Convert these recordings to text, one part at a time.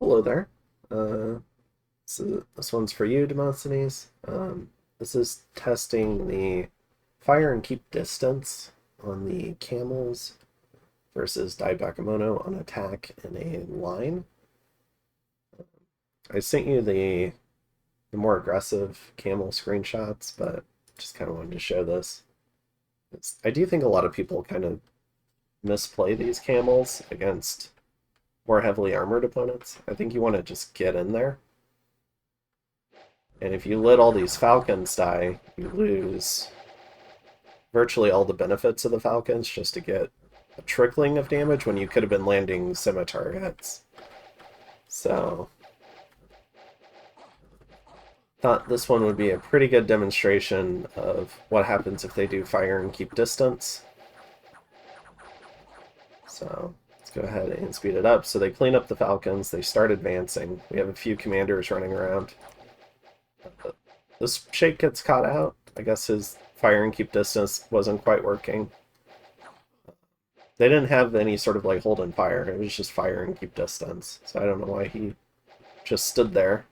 Hello there. This one's for you, Demosthenes. This is testing the fire and keep distance on the camels versus Daibakemono on attack in a line. I sent you the more aggressive camel screenshots, but just kind of wanted to show this. I do think a lot of people kind of misplay these camels against more heavily armored opponents. I think you want to just get in there. And if you let all these falcons die, you lose virtually all the benefits of the falcons just to get a trickling of damage when you could have been landing scimitar hits. So, thought this one would be a pretty good demonstration of what happens if they do fire and keep distance. So, let's go ahead and speed it up. So they clean up the falcons, they start advancing. We have a few commanders running around. This Shake gets caught out. I guess his fire and keep distance wasn't quite working. They didn't have any sort of like hold and fire. It was just fire and keep distance. So I don't know why he just stood there.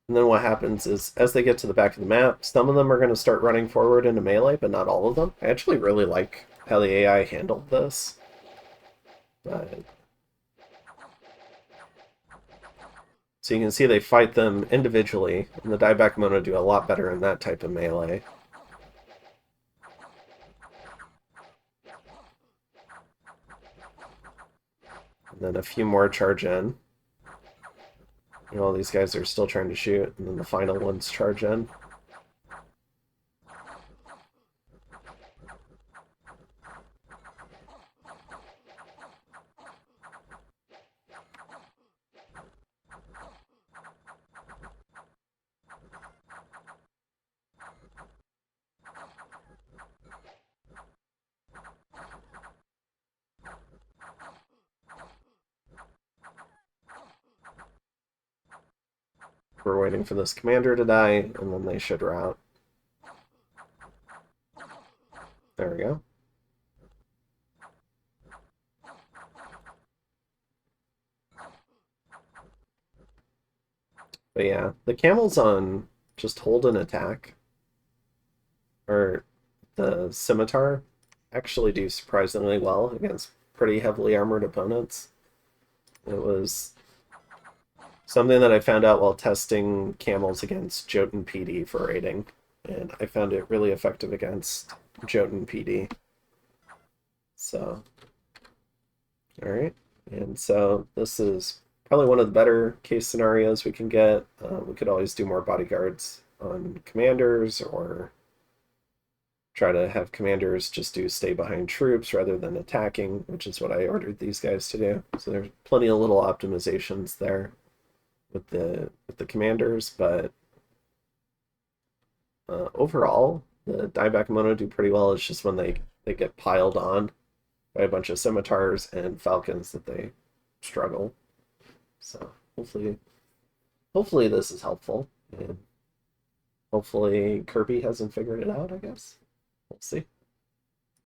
And then what happens is, as they get to the back of the map, some of them are going to start running forward into melee, but not all of them. I actually really like how the AI handled this. But so you can see they fight them individually, and the Daibakemono do a lot better in that type of melee. And then a few more charge in. And all these guys are still trying to shoot, and then the final ones charge in. We're waiting for this commander to die, and then they should rout. There we go. But yeah, the camels on just hold an attack, or the scimitar, actually do surprisingly well against pretty heavily armored opponents. It was something that I found out while testing camels against Jotun PD for raiding, and I found it really effective against Jotun PD. So, alright. And so this is probably one of the better case scenarios we can get. We could always do more bodyguards on commanders, or try to have commanders just do stay behind troops rather than attacking, which is what I ordered these guys to do. So there's plenty of little optimizations there with the commanders, but overall, the Daibakemono do pretty well. It's just when they get piled on by a bunch of scimitars and falcons that they struggle. So hopefully this is helpful, and hopefully Kirby hasn't figured it out, I guess. We'll see.